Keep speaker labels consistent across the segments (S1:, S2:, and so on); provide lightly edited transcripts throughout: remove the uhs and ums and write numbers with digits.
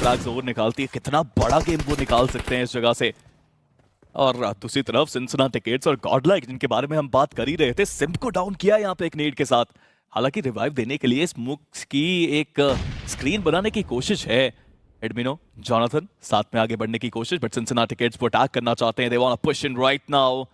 S1: फ्रैग्स और निकालती है, कितना बड़ा गेम वो निकाल सकते हैं इस जगह से। और दूसरी तरफ सिंसिनाटी किड्स और गॉडलाइक जिनके बारे में हम बात कर ही रहे थे, सिम्प को डाउन किया यहाँ पे एक नेड के साथ। हालांकि रिवाइव देने के लिए स्मोक्स की एक स्क्रीन बनाने की कोशिश है। एडमिनो जॉनथन साथ में आगे बढ़ने की कोशिश, बट सिंसिनाटी किड्स वो अटैक करना चाहते हैं। They want to push in right now.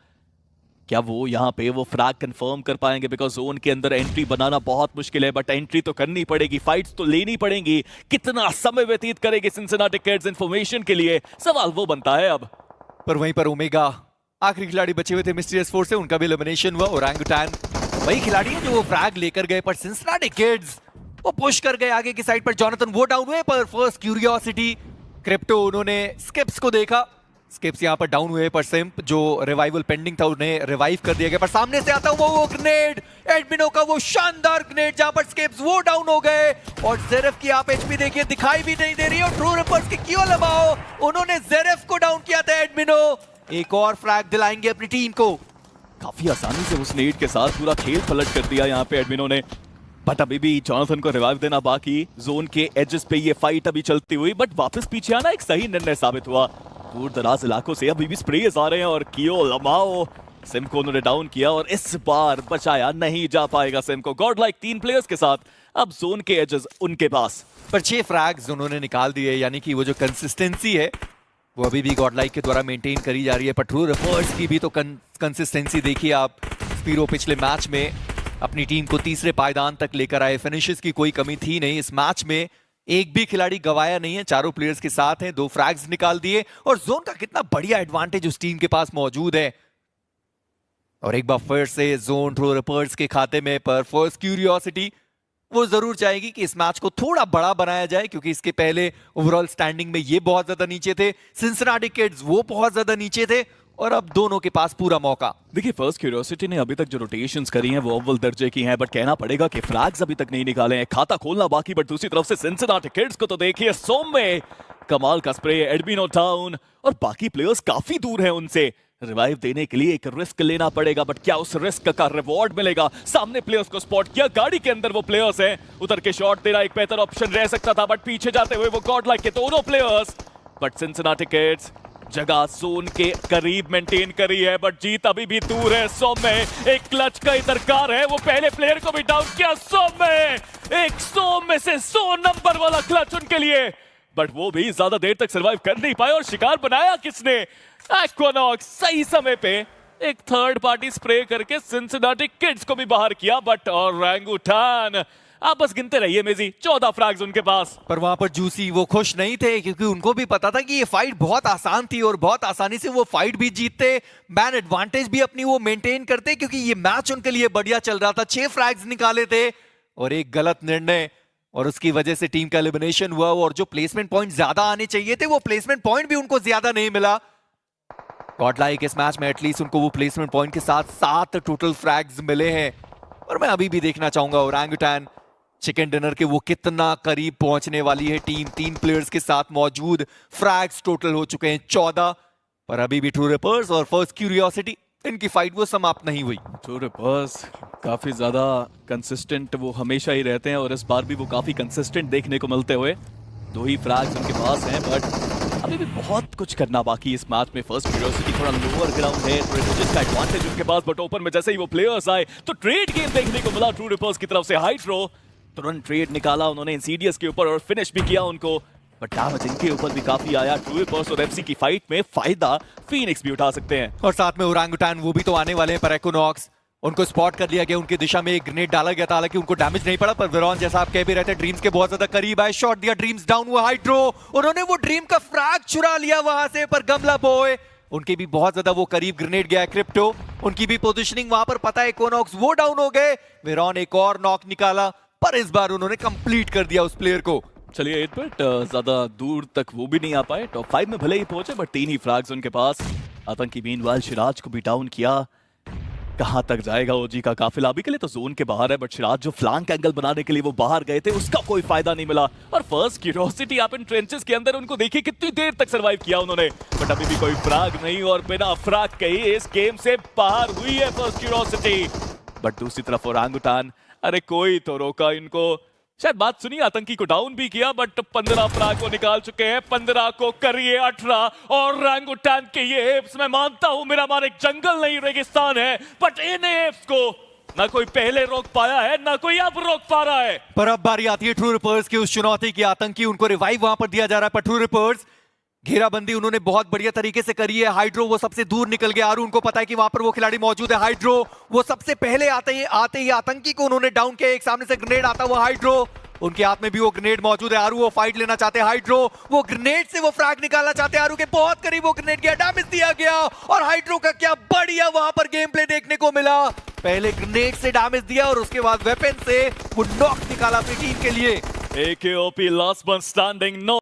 S1: क्या वो यहाँ पे वो फ्रैग कंफर्म कर पाएंगे? बिकॉज जोन के अंदर एंट्री बनाना बहुत मुश्किल है, बट एंट्री तो करनी पड़ेगी, फाइट्स तो लेनी पड़ेंगी। कितना समय व्यतीत करेगी सिंसिनाटी किड्स इन्फॉर्मेशन के लिए, सवाल वो बनता है अब।
S2: पर वहीं पर ओमेगा आखिरी खिलाड़ी बचे हुए थे मिस्टीरियस फोर्स से, उनका भी एलिमिनेशन हुआ। ओरंगुटान वही खिलाड़ी है जो वो फ्रैग लेकर गए, पर सिंसिनाटी किड्स वो पुश कर गए आगे की साइड पर। जॉनथन वो डाउन हुए, पर फर्स्ट क्यूरियोसिटी क्रिप्टो उन्होंने स्किप्स को देखा। स्किप्स यहाँ पर डाउन हुए, पर सिम्प जो रिवाइवल पेंडिंग था उन्हें रिवाइव कर दिया गया। पर सामने से आता हुआ वो ग्रेनेड, एडमिनो का वो शानदार ग्रेनेड, जहां पर स्किप्स वो डाउन हो गए। और जेरेफ की आप एचपी देखिए, दिखाई भी नहीं दे रही है। और ट्रू रिपर्स की क्यों लगाओ, उन्होंने जेरेफ को डाउन किया था। एडमिनो एक और फ्रैग दिलाएंगे अपनी टीम को।
S1: काफी आसानी से उस नेड के साथ पूरा खेल पलट कर दिया यहाँ पे एडमिनो ने। बट अभी भी जॉनथन को रिवाइव देना बाकी। जोन के एजेस पे ये फाइट अभी चलती हुई, बट वापस पीछे आना एक सही निर्णय साबित हुआ। दूर दराज इलाकों से अभी भी स्प्रेज आ रहे हैं और कियो लमाओ सिम को उन्होंने डाउन किया, और इस बार बचाया नहीं जा पाएगा सिम को। गॉडलाइक 3 प्लेयर्स के साथ अब जोन के एजेस उनके पास।
S2: पर 6 फ्रैग्स उन्होंने निकाल दिए, यानी कि वो जो कंसिस्टेंसी है वो अभी भी गॉडलाइक के द्वारा मेंटेन करी जा रही है। पर ट्रू रिपर्स की भी तो कंसिस्टेंसी देखिए आप। स्पीरो पिछले मैच में अपनी टीम को तीसरे पायदान तक लेकर आए, फिनिशेस की कोई कमी थी नहीं। इस मैच में एक भी खिलाड़ी गवाया नहीं है, चारों प्लेयर्स के साथ हैं, 2 फ्रैग्स निकाल दिए। और जोन का कितना बढ़िया एडवांटेज उस टीम के पास मौजूद है। और एक बार फिर से जोन ट्रू रिपर्स के खाते में। पर फर्स्ट क्यूरियोसिटी वो जरूर चाहेगी कि इस मैच को थोड़ा बड़ा बनाया जाए, क्योंकि इसके पहले ओवरऑल स्टैंडिंग में ये बहुत ज्यादा नीचे थे, सिंसिनाटी किड्स वो बहुत ज्यादा नीचे थे, और अब दोनों के पास पूरा मौका।
S1: देखिए फर्स्ट क्यूरियोसिटी ने अभी तक जो रोटेशंस करी हैं वो अव्वल दर्जे की हैं, बट कहना पड़ेगा कि फ्रैग्स अभी तक नहीं निकाले हैं, खाता खोलना बाकी। बट दूसरी तरफ से सिंसिनाटी किड्स को तो देखिए, सोम में कमाल का स्प्रे, एडमिनो डाउन, और बाकी प्लेयर्स काफी दूर हैं उनसे। रिवाइव देने के लिए एक रिस्क लेना पड़ेगा, बट क्या उस रिस्क का रिवॉर्ड मिलेगा? सामने प्लेयर्स को स्पॉट किया, गाड़ी के अंदर वो प्लेयर्स हैं, उतर के शॉट देना एक बेहतर ऑप्शन रह सकता था, बट पीछे जाते हुए वो गॉडलाइक के दोनों प्लेयर्स। बट सिंसिनाटी किड्स जगह जोन के करीब मेंटेन करी है, बट जीत अभी भी दूर है। सोम में एक क्लच का दरकार है, वो पहले प्लेयर को भी डाउन किया। सोम में एक 100 में से 100 नंबर वाला क्लच उनके लिए, बट वो भी ज्यादा देर तक सर्वाइव कर नहीं पाए। और शिकार बनाया किसने? एक्वानॉक्स सही समय पे एक थर्ड पार्टी स्प्रे करके सिंसिनाटी किड्स को भी बाहर किया। बट ओरंगुटान आप बस गिनते रहिए मेजी, 14 फ्रैग्स उनके पास।
S2: पर वहां पर जूसी वो खुश नहीं थे, क्योंकि उनको भी पता था कि ये फाइट बहुत आसान थी और बहुत आसानी से वो फाइट भी जीतते, मैन एडवांटेज भी अपनी वो मेंटेन करते, क्योंकि ये मैच उनके लिए बढ़िया चल रहा था। 6 फ्रैग्स निकाले थे और एक गलत निर्णय, और उसकी वजह से टीम का एलिमिनेशन हुआ। और जो प्लेसमेंट पॉइंट ज्यादा आने चाहिए थे, वो प्लेसमेंट पॉइंट भी उनको ज्यादा नहीं मिला। गॉडलाइक इस मैच में एटलीस्ट उनको वो प्लेसमेंट पॉइंट के साथ 7 टोटल फ्रैग्स मिले हैं। और मैं अभी भी देखना चाहूंगा ओरंगुटान चिकन डिनर के वो कितना करीब पहुंचने वाली है टीम। 3 प्लेयर्स के साथ मौजूद, फ्रैग्स टोटल हो चुके हैं 14, पर अभी भी ट्रू रिपर्स और फर्स्ट क्यूरियोसिटी इनकी फाइट वो समाप्त नहीं हुई।
S1: ट्रू रिपर्स काफी ज्यादा कंसिस्टेंट वो हमेशा ही रहते हैं, और इस बार भी वो काफी कंसिस्टेंट देखने को मिलते हुए। 2 ही फ्रैग्स उनके पास हैं, बट अभी भी बहुत कुछ करना बाकी इस मैच में। फर्स्ट क्यूरियोसिटी थोड़ा लोअर ग्राउंड है, जिसका एडवांटेज उनके पास, बट ओपन में जैसे ही वो प्लेयर्स आए तो ट्रेड गेम देखने को मिला ट्रू रिपर्स की तरफ से। हाइड्रो तुरंत ट्रेड निकाला उन्होंने इंसीडियस के ऊपर और फिनिश भी किया उनको, बट डैमेज इनके ऊपर भी काफी आया। ट्रू रिपर्स और एफसी की फाइट में फायदा फीनिक्स भी उठा सकते हैं।
S2: और साथ में ओरंगुटान वो भी तो आने वाले हैं, पर एक्वानॉक्स उनको स्पॉट कर लिया गया, उनकी दिशा में एक ग्रेनेड डाला गया था, हालांकि उनको डैमेज नहीं पड़ा। पर वेरॉन जैसा आप कह भी रहे थे, ड्रीम्स के बहुत ज्यादा करीब आए, शॉट दिया, ड्रीम्स डाउन हुआ। हाइड्रो उन्होंने वो ड्रीम का फ्रैग चुरा लिया वहां से, पर गमला बॉय उनके भी बहुत ज्यादा वो करीब ग्रेनेड गया। क्रिप्टो उनकी भी पोजीशनिंग वहां पर पता है, एक्वानॉक्स वो डाउन हो गए। वेरॉन एक और नॉक निकाला, पर इस बार उन्होंने कंप्लीट कर दिया उस प्लेयर को।
S1: चलिए 8 बट ज्यादा दूर तक वो भी नहीं आ पाए, टॉप 5 में भले ही पहुंचे, बट 3 ही फ्रैग्स उनके पास। आतंकी मीनवाइल सिराज को भी डाउन किया। कहां तक जाएगा ओजी का काफिला? अभी के लिए तो जोन के बाहर है, बट सिराज जो फ्लैंक एंगल बनाने के लिए वो बाहर गए थे, उसका कोई फायदा नहीं मिला। और फर्स्ट क्यूरियोसिटी आप इन ट्रेंचेस के अंदर उनको देखिए कितनी देर तक सरवाइव किया उन्होंने, बट अभी भी कोई फ्रैग नहीं, और बिना फ्रैग के ही इस गेम से बाहर हुई है फर्स्ट क्यूरियोसिटी। बट दूसरी तरफ ओरंगुटान, अरे कोई तो रोका इनको। शायद बात सुनी, आतंकी को डाउन भी किया बट 15 फ्रैग को निकाल चुके हैं, 15 को करिए 18। और रैंगुटैन के ये एप्स, मैं मानता हूं मिरामार एक जंगल नहीं रेगिस्तान है, बट इन एप्स को ना कोई पहले रोक पाया है ना कोई अब रोक पा रहा है।
S2: पर अब बारी आती है ट्रू रिपर्स की उस चुनौती की। आतंकी, उनको रिवाइव वहां पर दिया जा रहा है, पर ट्रू रिपर्स घेराबंदी उन्होंने बहुत बढ़िया तरीके से करी है। हाइड्रो वो सबसे दूर निकल गया, आरू उनको पता है कि वहां पर वो खिलाड़ी मौजूद है। हाइड्रो वो सबसे पहले आते ही आतंकी को उन्होंने डाउन किया। एक सामने से ग्रेनेड आता हुआ हाइड्रो, उनके हाथ में भी वो ग्रेनेड मौजूद है। आरू वो फाइट लेना चाहते हैं, हाइड्रो वो ग्रेनेड से वो फ्रैग निकालना चाहते हैं। आरू के बहुत करीब वो ग्रेनेड गया, डैमेज दिया गया और हाइड्रो का क्या बढ़िया वहां पर गेम प्ले देखने को मिला। पहले ग्रेनेड से डैमेज दिया और उसके बाद वेपन से वो नॉक निकाला अपनी टीम के लिए।
S1: AKOP last one standing, no